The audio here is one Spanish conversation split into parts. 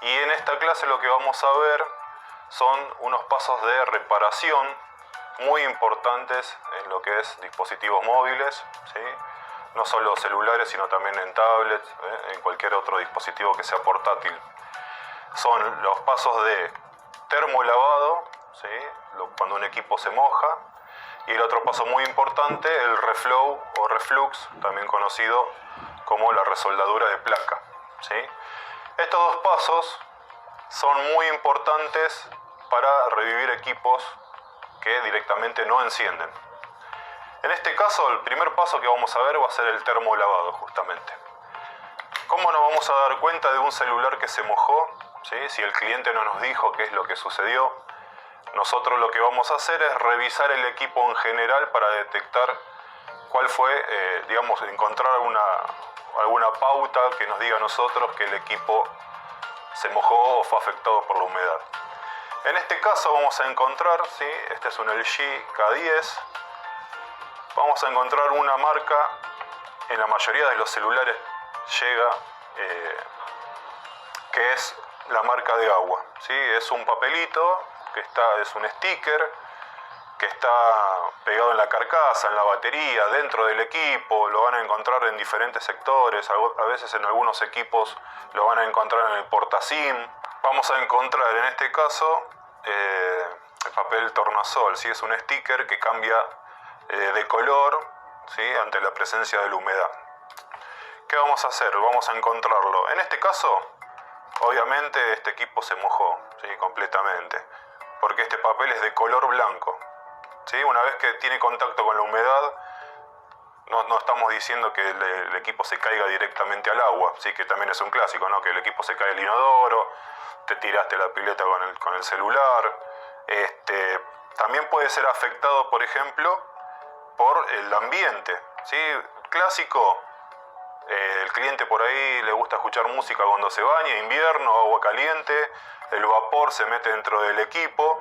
Y en esta clase lo que vamos a ver son unos pasos de reparación muy importantes en lo que es dispositivos móviles, ¿sí? No solo celulares, sino también en tablets, en cualquier otro dispositivo que sea portátil. Son los pasos de termolavado, ¿sí? Cuando un equipo se moja, y el otro paso muy importante, el reflow o reflux, también conocido como la resoldadura de placa, ¿sí? Estos dos pasos son muy importantes para revivir equipos que directamente no encienden. En este caso, el primer paso que vamos a ver va a ser el termolavado, justamente. ¿Cómo nos vamos a dar cuenta de un celular que se mojó? ¿Sí? Si el cliente no nos dijo qué es lo que sucedió, nosotros lo que vamos a hacer es revisar el equipo en general para detectar cuál fue, encontrar alguna pauta que nos diga a nosotros que el equipo se mojó o fue afectado por la humedad. En este caso vamos a encontrar, ¿sí? Este es un LG K10, vamos a encontrar una marca, en la mayoría de los celulares llega, que es la marca de agua, ¿sí? Es un papelito, es un sticker, que está pegado en la carcasa, en la batería, dentro del equipo, lo van a encontrar en diferentes sectores, a veces en algunos equipos lo van a encontrar en el portasim. Vamos a encontrar en este caso el papel tornasol, ¿sí? Es un sticker que cambia de color, ¿sí? Ante la presencia de la humedad. ¿Qué vamos a hacer? Vamos a encontrarlo. En este caso, obviamente este equipo se mojó, ¿sí? Completamente, porque este papel es de color blanco, ¿sí? Una vez que tiene contacto con la humedad, no estamos diciendo que el equipo se caiga directamente al agua, ¿sí? Que también es un clásico, ¿no? Que el equipo se cae al inodoro, te tiraste la pileta con el celular. También puede ser afectado, por ejemplo, por el ambiente, ¿sí? Clásico, el cliente por ahí le gusta escuchar música cuando se baña, invierno, agua caliente, el vapor se mete dentro del equipo,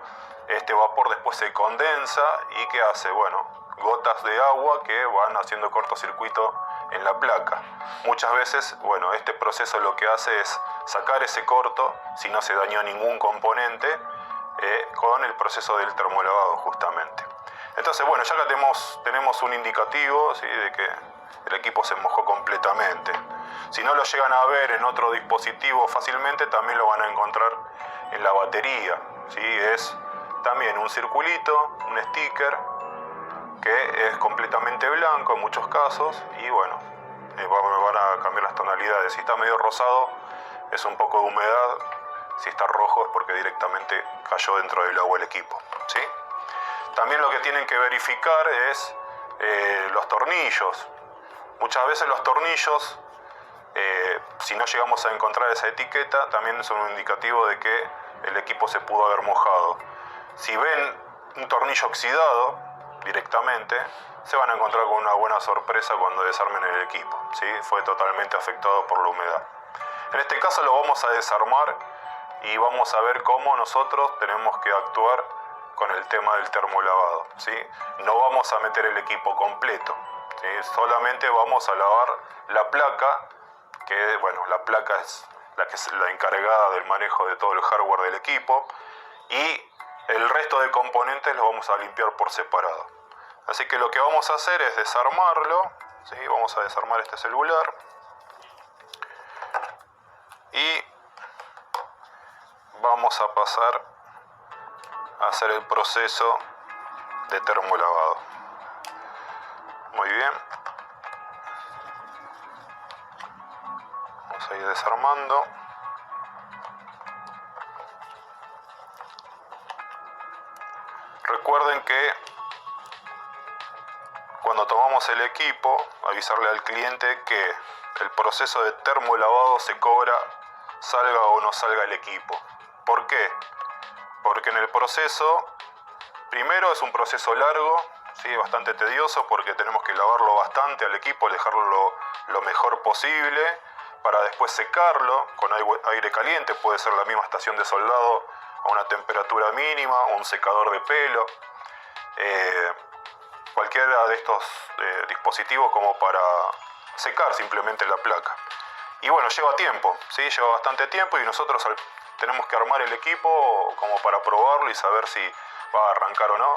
este vapor después se condensa y ¿qué hace? Bueno, gotas de agua que van haciendo cortocircuito en la placa. Muchas veces, bueno, este proceso lo que hace es sacar ese corto, si no se dañó ningún componente, con el proceso del termolavado justamente. Entonces, bueno, ya acá tenemos un indicativo, ¿sí? De que el equipo se mojó completamente. Si no lo llegan a ver en otro dispositivo fácilmente, también lo van a encontrar en la batería, ¿sí? Es también un circulito, un sticker, que es completamente blanco en muchos casos, y bueno, van a cambiar las tonalidades. Si está medio rosado, es un poco de humedad. Si está rojo es porque directamente cayó dentro del agua el equipo, ¿sí? También lo que tienen que verificar es los tornillos. Muchas veces los tornillos, si no llegamos a encontrar esa etiqueta, también son un indicativo de que el equipo se pudo haber mojado. Si ven un tornillo oxidado directamente, se van a encontrar con una buena sorpresa cuando desarmen el equipo, ¿sí? Fue totalmente afectado por la humedad. En este caso lo vamos a desarmar y vamos a ver cómo nosotros tenemos que actuar con el tema del termolavado, ¿sí? No vamos a meter el equipo completo, ¿sí? Solamente vamos a lavar la placa, que bueno, la placa es la encargada del manejo de todo el hardware del equipo, y el resto de componentes los vamos a limpiar por separado. Así que lo que vamos a hacer es desarmarlo, ¿sí? Vamos a desarmar este celular y vamos a pasar a hacer el proceso de termolavado. Muy bien. Vamos a ir desarmando. Recuerden que cuando tomamos el equipo, avisarle al cliente que el proceso de termolavado se cobra salga o no salga el equipo. ¿Por qué? Porque en el proceso, primero es un proceso largo, ¿sí? Bastante tedioso, porque tenemos que lavarlo bastante al equipo, dejarlo lo mejor posible, para después secarlo con aire caliente, puede ser la misma estación de soldado a una temperatura mínima, un secador de pelo, cualquiera de estos dispositivos como para secar simplemente la placa. Y bueno, lleva tiempo, ¿sí? Lleva bastante tiempo y nosotros tenemos que armar el equipo como para probarlo y saber si va a arrancar o no.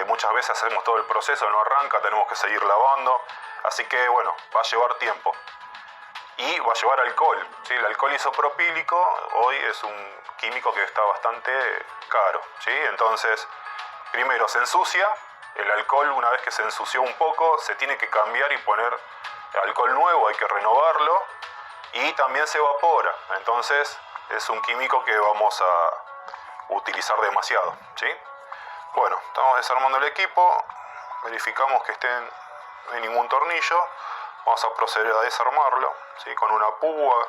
Muchas veces hacemos todo el proceso, no arranca, tenemos que seguir lavando, así que bueno, va a llevar tiempo. Y va a llevar alcohol, ¿sí? El alcohol isopropílico hoy es un químico que está bastante caro, ¿sí? Entonces, primero se ensucia, el alcohol una vez que se ensució un poco se tiene que cambiar y poner alcohol nuevo, hay que renovarlo y también se evapora, entonces es un químico que vamos a utilizar demasiado, ¿sí? Bueno, estamos desarmando el equipo, verificamos que no hay ningún tornillo, vamos a proceder a desarmarlo, ¿sí? Con una púa,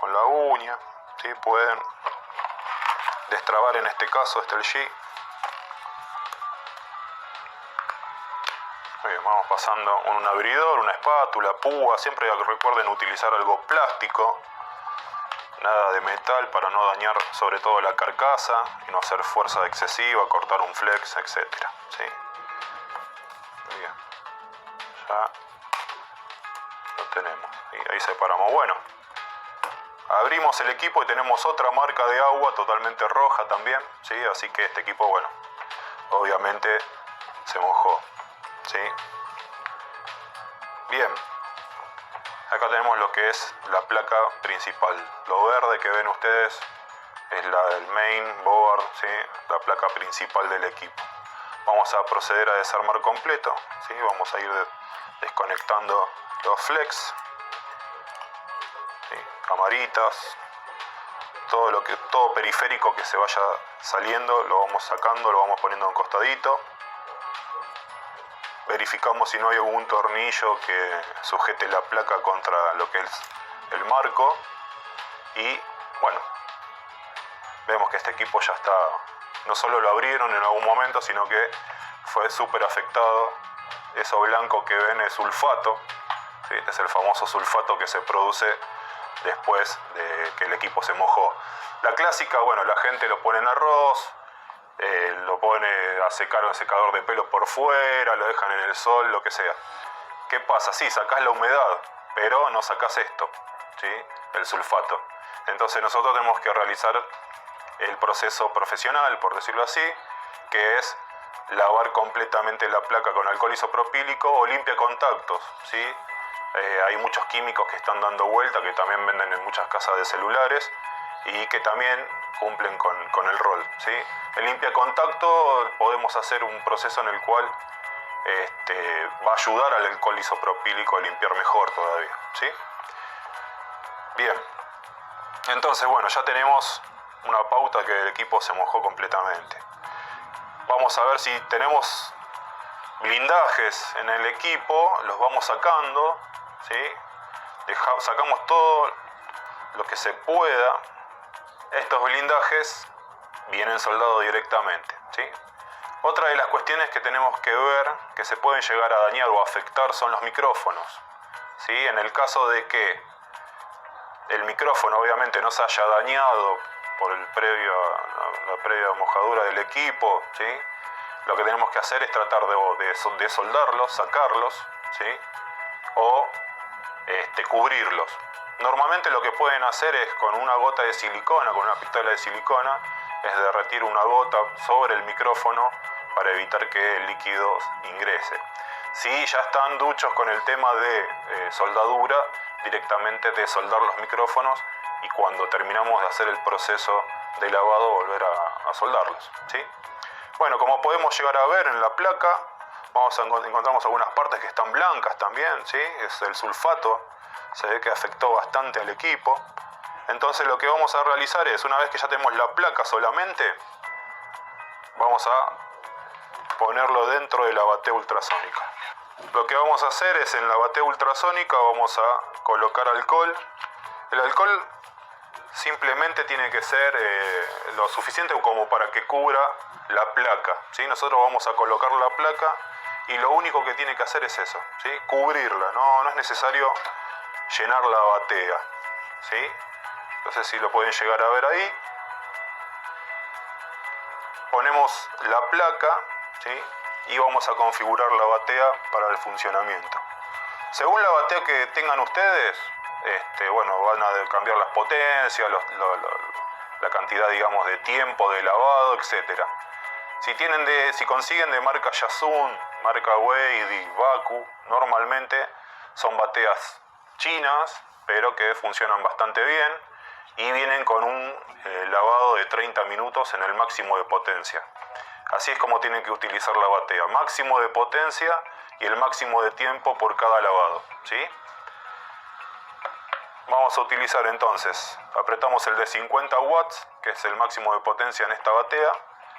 con la uña, ¿sí? Pueden destrabar en este caso el G. Bien, vamos pasando un abridor, una espátula, púa, siempre recuerden utilizar algo plástico, nada de metal para no dañar sobre todo la carcasa y no hacer fuerza excesiva, cortar un flex, etc. ¿Sí? Muy bien, ya lo tenemos y ahí separamos. Bueno, abrimos el equipo y tenemos otra marca de agua totalmente roja también, ¿sí? Así que este equipo, bueno, obviamente se mojó, ¿sí? Bien, acá tenemos lo que es la placa principal. Lo verde que ven ustedes es la del main board, ¿sí? La placa principal del equipo. Vamos a proceder a desarmar completo, ¿sí? Vamos a ir desconectando los flex, ¿sí? Camaritas, todo periférico que se vaya saliendo lo vamos sacando, lo vamos poniendo a un costadito. Verificamos si no hay algún tornillo que sujete la placa contra lo que es el marco y bueno, vemos que este equipo ya está, no solo lo abrieron en algún momento, sino que fue súper afectado. Eso blanco que ven es sulfato, ¿sí? Este es el famoso sulfato que se produce después de que el equipo se mojó. La clásica, bueno, la gente lo pone en arroz, lo pone a secar en el secador de pelo por fuera, lo dejan en el sol, lo que sea. ¿Qué pasa? Sí, sacás la humedad, pero no sacás esto, ¿sí? El sulfato. Entonces nosotros tenemos que realizar el proceso profesional, por decirlo así, que es lavar completamente la placa con alcohol isopropílico o limpia contactos, ¿sí? Hay muchos químicos que están dando vuelta, que también venden en muchas casas de celulares y que también cumplen con el rol, ¿sí? En limpia contacto podemos hacer un proceso en el cual va a ayudar al alcohol isopropílico a limpiar mejor todavía, ¿sí? Bien, entonces bueno, ya tenemos una pauta que el equipo se mojó completamente. Vamos a ver si tenemos blindajes en el equipo, los vamos sacando, ¿sí? Sacamos todo lo que se pueda. Estos blindajes vienen soldados directamente, ¿sí? Otra de las cuestiones que tenemos que ver, que se pueden llegar a dañar o afectar, son los micrófonos, ¿sí? En el caso de que el micrófono obviamente no se haya dañado por la previa mojadura del equipo, ¿sí? Lo que tenemos que hacer es tratar de soldarlos, sacarlos, ¿sí? O cubrirlos. Normalmente lo que pueden hacer es con una gota de silicona, con una pistola de silicona, es derretir una gota sobre el micrófono para evitar que el líquido ingrese. Si ya están duchos con el tema de soldadura, directamente desoldar los micrófonos y cuando terminamos de hacer el proceso de lavado volver a soldarlos, ¿sí? Bueno, como podemos llegar a ver en la placa, encontramos algunas partes que están blancas también, ¿sí? Es el sulfato, se ve que afectó bastante al equipo. Entonces lo que vamos a realizar es, una vez que ya tenemos la placa solamente, vamos a ponerlo dentro de la batea ultrasónica. Lo que vamos a hacer es, en la batea ultrasónica vamos a colocar alcohol. El alcohol simplemente tiene que ser lo suficiente como para que cubra la placa, ¿sí? Nosotros vamos a colocar la placa y lo único que tiene que hacer es eso, ¿sí? Cubrirla, no es necesario llenar la batea, ¿sí? Entonces, si lo pueden llegar a ver ahí, ponemos la placa, ¿sí? Y vamos a configurar la batea para el funcionamiento. Según la batea que tengan ustedes, bueno, van a cambiar las potencias, la cantidad, digamos, de tiempo de lavado, etcétera. Si consiguen de marca Yasun, marca Wade, Baku, normalmente son bateas chinas, pero que funcionan bastante bien y vienen con un lavado de 30 minutos en el máximo de potencia. Así es como tienen que utilizar la batea, máximo de potencia y el máximo de tiempo por cada lavado, ¿sí? Vamos a utilizar entonces, apretamos el de 50 watts, que es el máximo de potencia en esta batea,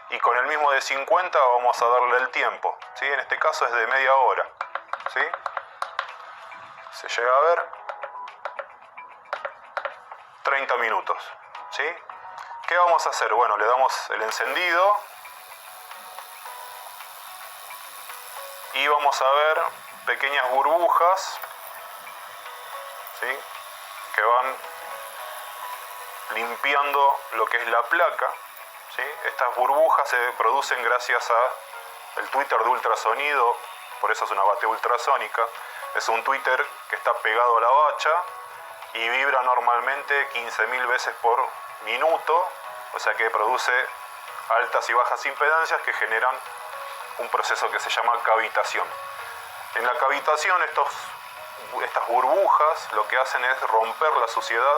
y con el mismo de 50 vamos a darle el tiempo, ¿sí? En este caso es de media hora, ¿sí? Se llega a ver 30 minutos, ¿sí? ¿Qué vamos a hacer? Bueno, le damos el encendido y vamos a ver pequeñas burbujas, ¿sí? Que van limpiando lo que es la placa, ¿sí? Estas burbujas se producen gracias a el tweeter de ultrasonido, por eso es una batea ultrasónica. Es un tweeter que está pegado a la bacha y vibra normalmente 15.000 veces por minuto, o sea que produce altas y bajas impedancias que generan un proceso que se llama cavitación. En la cavitación estas burbujas lo que hacen es romper la suciedad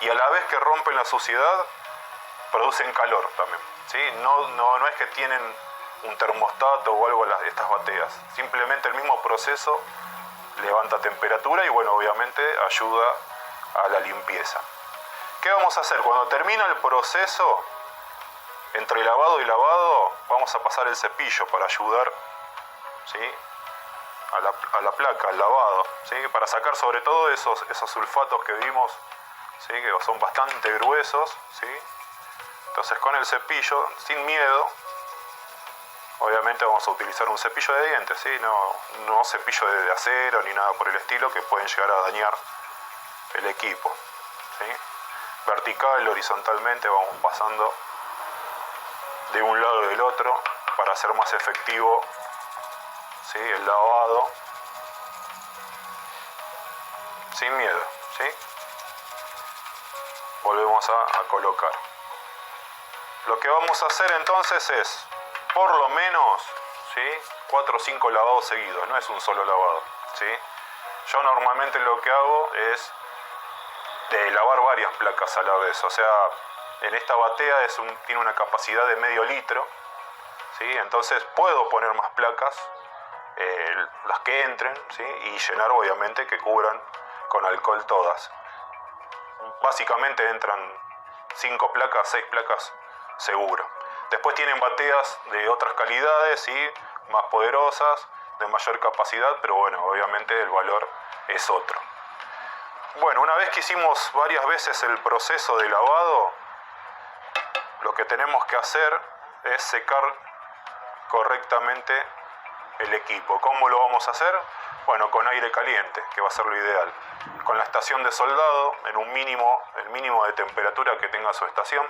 y a la vez que rompen la suciedad producen calor también, ¿sí? No es que tienen un termostato o algo estas bateas, simplemente el mismo proceso levanta temperatura y bueno, obviamente ayuda a la limpieza. ¿Qué vamos a hacer? Cuando termina el proceso, entre lavado y lavado, vamos a pasar el cepillo para ayudar, ¿sí? a la placa, al lavado, ¿sí? Para sacar sobre todo esos sulfatos que vimos, ¿sí? Que son bastante gruesos, ¿sí? Entonces con el cepillo, sin miedo, obviamente vamos a utilizar un cepillo de dientes, ¿sí? No cepillo de acero ni nada por el estilo que pueden llegar a dañar el equipo, ¿sí? Vertical, horizontalmente vamos pasando de un lado y del otro para hacer más efectivo, ¿sí? El lavado sin miedo, ¿sí? Volvemos a colocar. Lo que vamos a hacer entonces es, por lo menos, ¿sí? 4 o 5 lavados seguidos, no es un solo lavado, ¿sí? Yo normalmente lo que hago es de lavar varias placas a la vez, o sea, en esta batea tiene una capacidad de medio litro, ¿sí? Entonces puedo poner más placas, las que entren, ¿sí? Y llenar obviamente que cubran con alcohol todas. Básicamente entran 5 placas, 6 placas seguro. Después tienen bateas de otras calidades y más poderosas, de mayor capacidad, pero bueno, obviamente el valor es otro. Bueno, una vez que hicimos varias veces el proceso de lavado, lo que tenemos que hacer es secar correctamente el equipo. ¿Cómo lo vamos a hacer? Bueno, con aire caliente, que va a ser lo ideal. Con la estación de soldado, en el mínimo de temperatura que tenga su estación,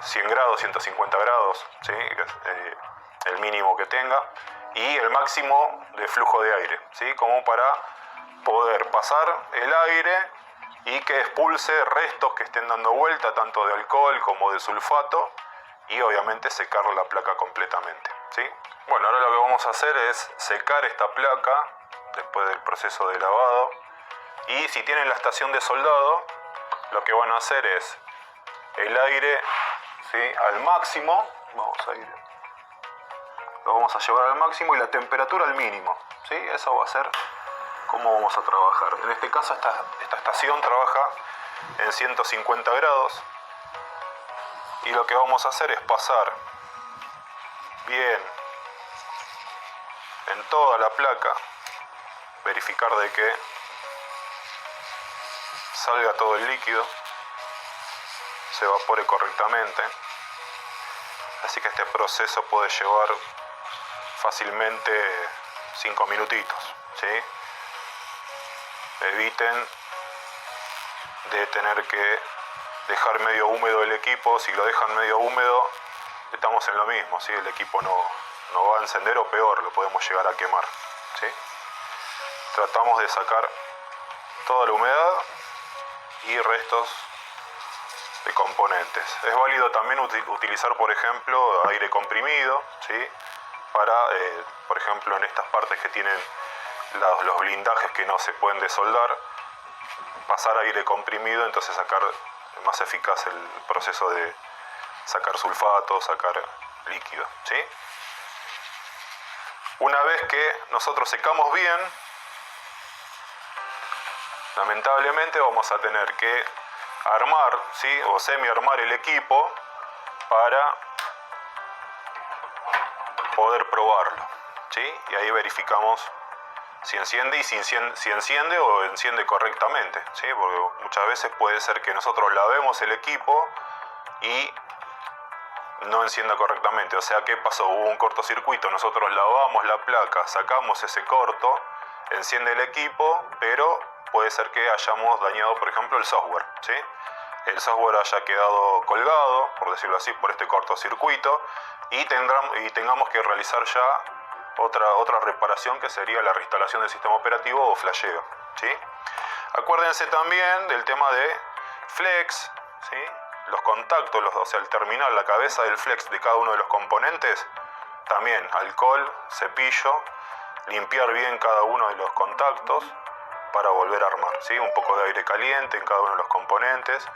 100 grados, 150 grados, ¿sí? El mínimo que tenga, y el máximo de flujo de aire, ¿sí? Como para poder pasar el aire y que expulse restos que estén dando vuelta, tanto de alcohol como de sulfato, y obviamente secar la placa completamente, ¿sí? Bueno, ahora lo que vamos a hacer es secar esta placa después del proceso de lavado, y si tienen la estación de soldado, lo que van a hacer es el aire, ¿sí? Al máximo, lo vamos a llevar al máximo y la temperatura al mínimo, ¿sí? Eso va a ser cómo vamos a trabajar. En este caso esta estación trabaja en 150 grados y lo que vamos a hacer es pasar bien en toda la placa, verificar de que salga todo el líquido, se evapore correctamente. Así que este proceso puede llevar fácilmente 5 minutitos, ¿sí? Eviten de tener que dejar medio húmedo el equipo. Si lo dejan medio húmedo, estamos en lo mismo, ¿sí? El equipo no va a encender, o peor, lo podemos llegar a quemar, ¿sí? Tratamos de sacar toda la humedad y restos de componentes. Es válido también utilizar, por ejemplo, aire comprimido, ¿sí? Para, por ejemplo, en estas partes que tienen los blindajes que no se pueden desoldar, pasar aire comprimido, entonces sacar más eficaz el proceso de sacar sulfato, sacar líquido, ¿sí? Una vez que nosotros secamos bien, lamentablemente vamos a tener que armar, ¿sí? O semi-armar el equipo para poder probarlo, ¿sí? Y ahí verificamos si enciende y si enciende o enciende correctamente, ¿sí? Porque muchas veces puede ser que nosotros lavemos el equipo y no encienda correctamente. O sea, ¿qué pasó? Hubo un cortocircuito, nosotros lavamos la placa, sacamos ese corto, enciende el equipo, pero puede ser que hayamos dañado, por ejemplo, el software, ¿sí? El software haya quedado colgado, por decirlo así, por este cortocircuito y tengamos que realizar ya otra reparación, que sería la reinstalación del sistema operativo o flasheo, ¿sí? Acuérdense también del tema de flex, ¿sí? Los contactos, o sea, el terminal, la cabeza del flex de cada uno de los componentes, también alcohol, cepillo, limpiar bien cada uno de los contactos para volver a armar, ¿sí? Un poco de aire caliente en cada uno de los componentes.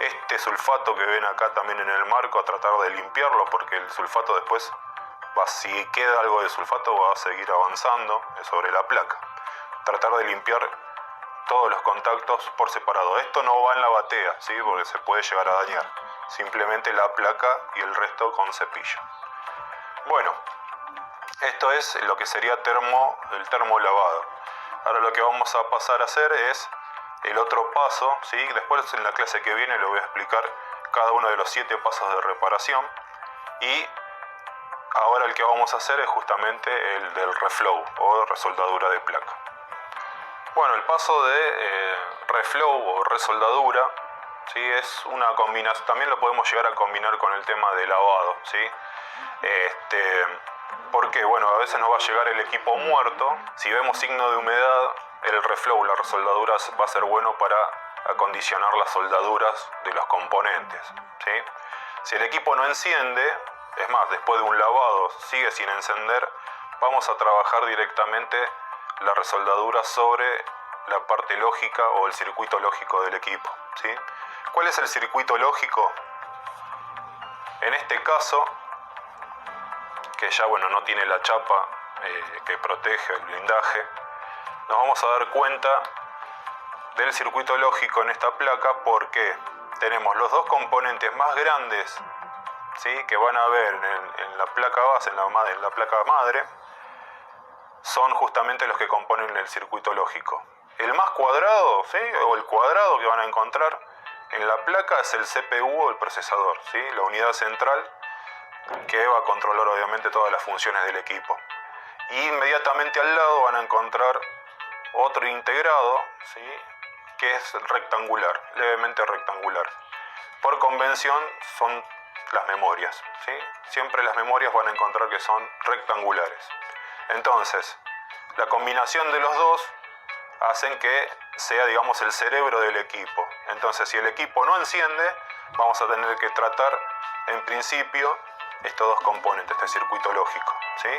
Este sulfato que ven acá también en el marco, a tratar de limpiarlo, porque el sulfato después, si queda algo de sulfato, va a seguir avanzando sobre la placa. Tratar de limpiar todos los contactos por separado. Esto no va en la batea, ¿sí? Porque se puede llegar a dañar. Simplemente la placa y el resto con cepillo. Bueno, esto es lo que sería el termolavado. Ahora lo que vamos a pasar a hacer es el otro paso, ¿sí? Después en la clase que viene le voy a explicar cada uno de los 7 pasos de reparación. Y ahora el que vamos a hacer es justamente el del reflow o resoldadura de placa. Bueno, el paso de reflow o resoldadura, ¿sí? Es una combinación, también lo podemos llegar a combinar con el tema de lavado, ¿sí? Porque, bueno, a veces nos va a llegar el equipo muerto. Si vemos signo de humedad, el reflow, la resoldadura, va a ser bueno para acondicionar las soldaduras de los componentes, ¿sí? Si el equipo no enciende, es más, después de un lavado sigue sin encender, vamos a trabajar directamente la resoldadura sobre la parte lógica o el circuito lógico del equipo, ¿sí? ¿Cuál es el circuito lógico? En este caso, que ya, bueno, no tiene la chapa que protege el blindaje, nos vamos a dar cuenta del circuito lógico en esta placa porque tenemos los dos componentes más grandes, ¿sí? Que van a ver en la placa base, en la placa madre, son justamente los que componen el circuito lógico. El más cuadrado, ¿sí? O el cuadrado que van a encontrar en la placa es el CPU o el procesador, ¿sí? La unidad central que va a controlar obviamente todas las funciones del equipo. Y inmediatamente al lado van a encontrar otro integrado, ¿sí? Que es rectangular, levemente rectangular. Por convención son las memorias, ¿sí? Siempre las memorias van a encontrar que son rectangulares. Entonces, la combinación de los dos hacen que sea, digamos, el cerebro del equipo. Entonces, si el equipo no enciende, vamos a tener que tratar, en principio, estos dos componentes, este circuito lógico, ¿sí?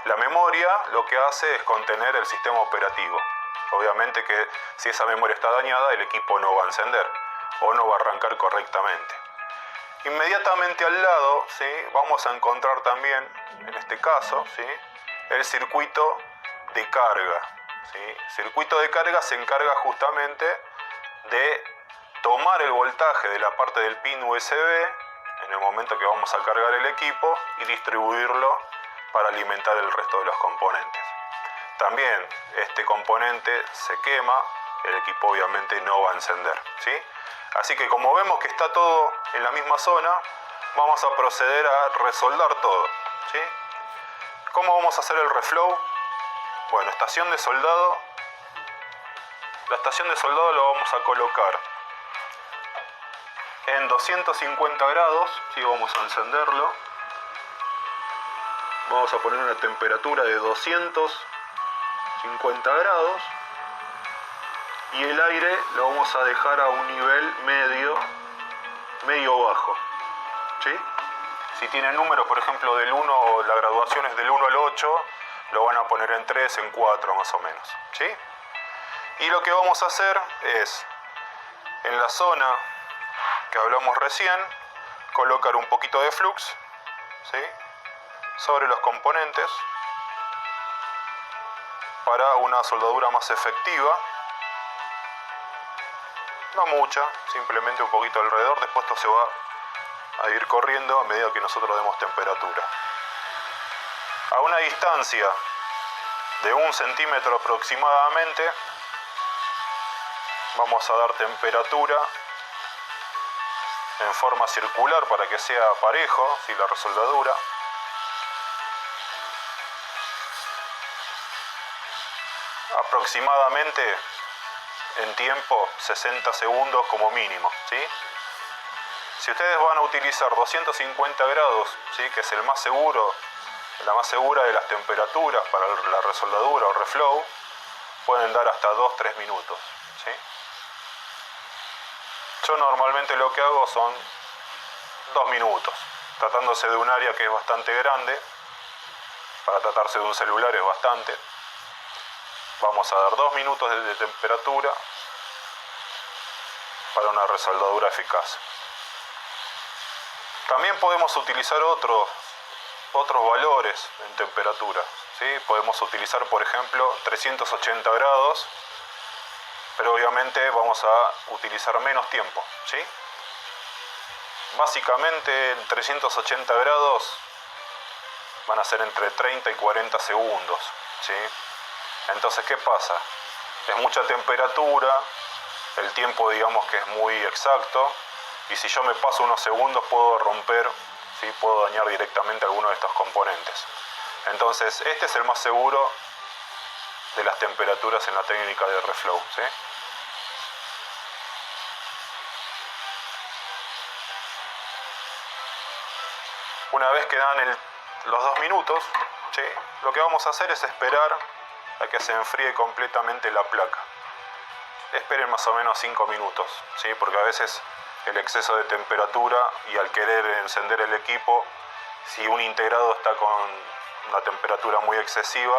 La memoria lo que hace es contener el sistema operativo. Obviamente que si esa memoria está dañada, el equipo no va a encender o no va a arrancar correctamente. Inmediatamente al lado, ¿sí? Vamos a encontrar también, en este caso, ¿sí? El circuito de carga, ¿sí? El circuito de carga se encarga justamente de tomar el voltaje de la parte del pin USB en el momento que vamos a cargar el equipo y distribuirlo para alimentar el resto de los componentes. También este componente se quema, el equipo obviamente no va a encender, ¿sí? Así que como vemos que está todo en la misma zona, vamos a proceder a resoldar todo, ¿sí? ¿Cómo vamos a hacer el reflow? Bueno, estación de soldado. La estación de soldado lo vamos a colocar en 250 grados, ¿sí? Vamos a encenderlo. Vamos a poner una temperatura de 250 grados. y el aire lo vamos a dejar a un nivel medio bajo, ¿sí? Si tienen números, por ejemplo, del 1, la graduación es del 1 al 8, lo van a poner en 3, en 4 más o menos, ¿sí? Y lo que vamos a hacer es, en la zona que hablamos recién, colocar un poquito de flux, ¿sí?, sobre los componentes para una soldadura más efectiva. No mucha, simplemente un poquito alrededor. Después esto se va a ir corriendo a medida que nosotros demos temperatura. A una distancia de 1 centímetro aproximadamente vamos a dar temperatura en forma circular para que sea parejo, ¿sí?, la resoldadura. Aproximadamente en tiempo 60 segundos como mínimo, ¿sí? Si ustedes van a utilizar 250 grados, ¿sí?, que es el más seguro, la más segura de las temperaturas para la resoldadura o reflow, pueden dar hasta 2-3 minutos, ¿sí? Yo normalmente lo que hago son 2 minutos, tratándose de un área que es bastante grande. Para tratarse de un celular es bastante. Vamos a dar 2 minutos de temperatura para una resoldadura eficaz. También podemos utilizar otros valores en temperatura, ¿sí? Podemos utilizar, por ejemplo, 380 grados, pero obviamente vamos a utilizar menos tiempo, ¿sí? Básicamente en 380 grados van a ser entre 30 y 40 segundos, ¿sí? Entonces, ¿qué pasa? Es mucha temperatura, el tiempo digamos que es muy exacto, y si yo me paso unos segundos puedo romper, ¿sí?, puedo dañar directamente alguno de estos componentes. Entonces, este es el más seguro de las temperaturas en la técnica de reflow, ¿sí? Una vez que dan los 2 minutos, ¿sí?, lo que vamos a hacer es esperar a que se enfríe completamente la placa. Esperen más o menos 5 minutos, ¿sí?, porque a veces el exceso de temperatura y al querer encender el equipo, si un integrado está con una temperatura muy excesiva,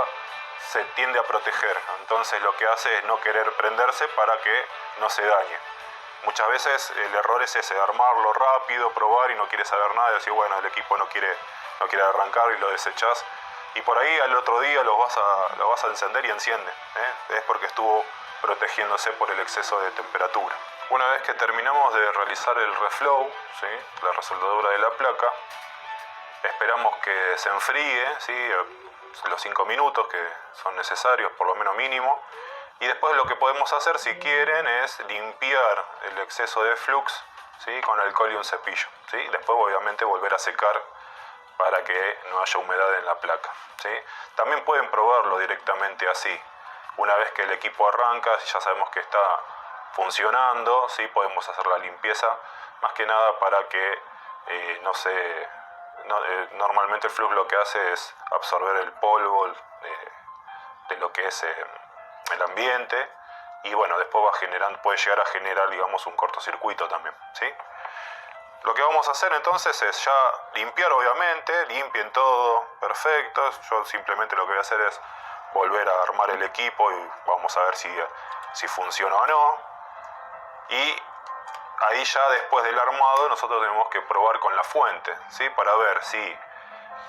se tiende a proteger. Entonces lo que hace es no querer prenderse para que no se dañe. Muchas veces el error es ese, armarlo rápido, probar y no quiere saber nada, y decir, bueno, el equipo no quiere arrancar y lo desechás. Y por ahí al otro día lo vas a encender y enciende, ¿eh? Es porque estuvo protegiéndose por el exceso de temperatura. Una vez que terminamos de realizar el reflow, ¿sí?, la resoldadura de la placa, esperamos que se enfríe, ¿sí?, los 5 minutos que son necesarios, por lo menos mínimo, y después lo que podemos hacer, si quieren, es limpiar el exceso de flux, ¿sí?, con alcohol y un cepillo, ¿sí? Después obviamente volver a secar para que no haya humedad en la placa, ¿sí? También pueden probarlo directamente así. Una vez que el equipo arranca, si ya sabemos que está funcionando, ¿sí?, podemos hacer la limpieza, más que nada para que normalmente el flux lo que hace es absorber el polvo de lo que es el ambiente, y bueno, después puede llegar a generar, digamos, un cortocircuito también, ¿sí? Lo que vamos a hacer entonces es ya limpiar, obviamente, limpien todo, perfecto. Yo simplemente lo que voy a hacer es volver a armar el equipo y vamos a ver si funciona o no. Y ahí ya después del armado nosotros tenemos que probar con la fuente, ¿sí?, para ver si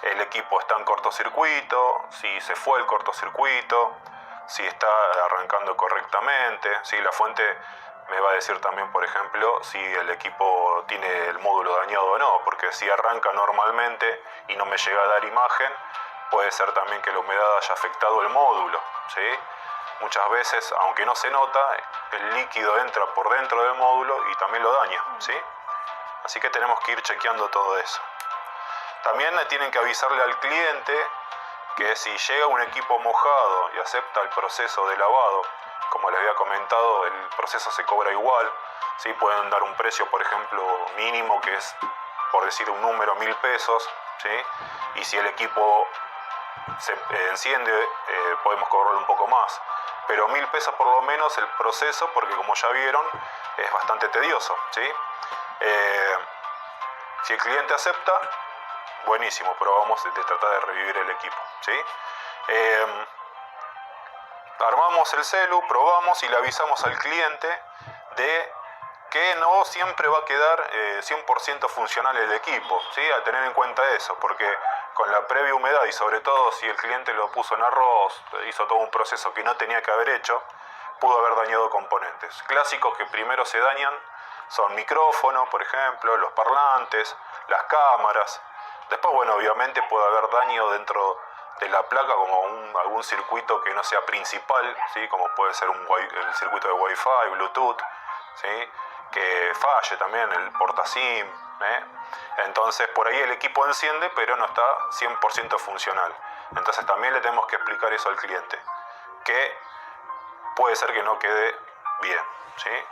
el equipo está en cortocircuito, si se fue el cortocircuito, si está arrancando correctamente, ¿sí? La fuente me va a decir también, por ejemplo, si el equipo tiene el módulo dañado o no, porque si arranca normalmente y no me llega a dar imagen, puede ser también que la humedad haya afectado el módulo, ¿sí? Muchas veces, aunque no se nota, el líquido entra por dentro del módulo y también lo daña, ¿sí? Así que tenemos que ir chequeando todo eso. También tienen que avisarle al cliente que si llega un equipo mojado y acepta el proceso de lavado, como les había comentado, el proceso se cobra igual, ¿sí? Pueden dar un precio, por ejemplo, mínimo, que es, por decir un número, 1.000 pesos, ¿sí? Y si el equipo se enciende, podemos cobrarle un poco más. pero 1.000 pesos por lo menos el proceso, porque como ya vieron, es bastante tedioso, ¿sí? Si el cliente acepta, buenísimo, pero vamos a tratar de revivir el equipo, ¿sí? Armamos el celu, probamos y le avisamos al cliente de que no siempre va a quedar 100% funcional el equipo, ¿sí? A tener en cuenta eso, porque con la previa humedad y sobre todo si el cliente lo puso en arroz, hizo todo un proceso que no tenía que haber hecho, pudo haber dañado componentes. Clásicos que primero se dañan son micrófonos, por ejemplo, los parlantes, las cámaras. Después, bueno, obviamente puede haber daño dentro de la placa como algún circuito que no sea principal, ¿sí? Como puede ser el circuito de Wi-Fi, Bluetooth, ¿sí? Que falle también el portaSIM, ¿eh? Entonces por ahí el equipo enciende pero no está 100% funcional. Entonces también le tenemos que explicar eso al cliente, que puede ser que no quede bien, ¿sí?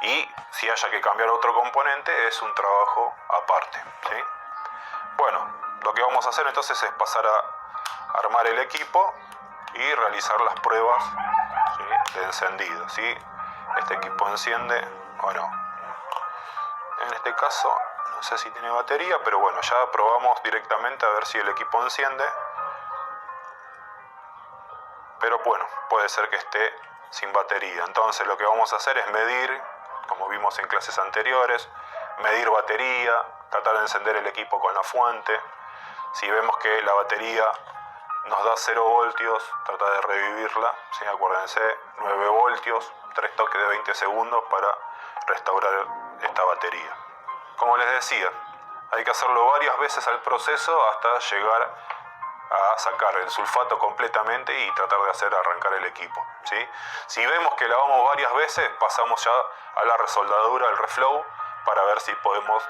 Y si haya que cambiar otro componente es un trabajo aparte, ¿sí? Bueno, lo que vamos a hacer entonces es pasar a armar el equipo y realizar las pruebas, ¿sí? De encendido, ¿sí? Este equipo enciende o no. En este caso no sé si tiene batería, pero bueno, ya probamos directamente a ver si el equipo enciende. Pero bueno, puede ser que esté sin batería. Entonces lo que vamos a hacer es medir, como vimos en clases anteriores, medir batería, tratar de encender el equipo con la fuente. Si vemos que la batería nos da 0 voltios, tratar de revivirla, ¿sí? Acuérdense, 9 voltios, 3 toques de 20 segundos para restaurar esta batería. Como les decía, hay que hacerlo varias veces al proceso hasta llegar a sacar el sulfato completamente y tratar de hacer arrancar el equipo, ¿sí? Si vemos que lavamos varias veces, pasamos ya a la resoldadura, al reflow, para ver si podemos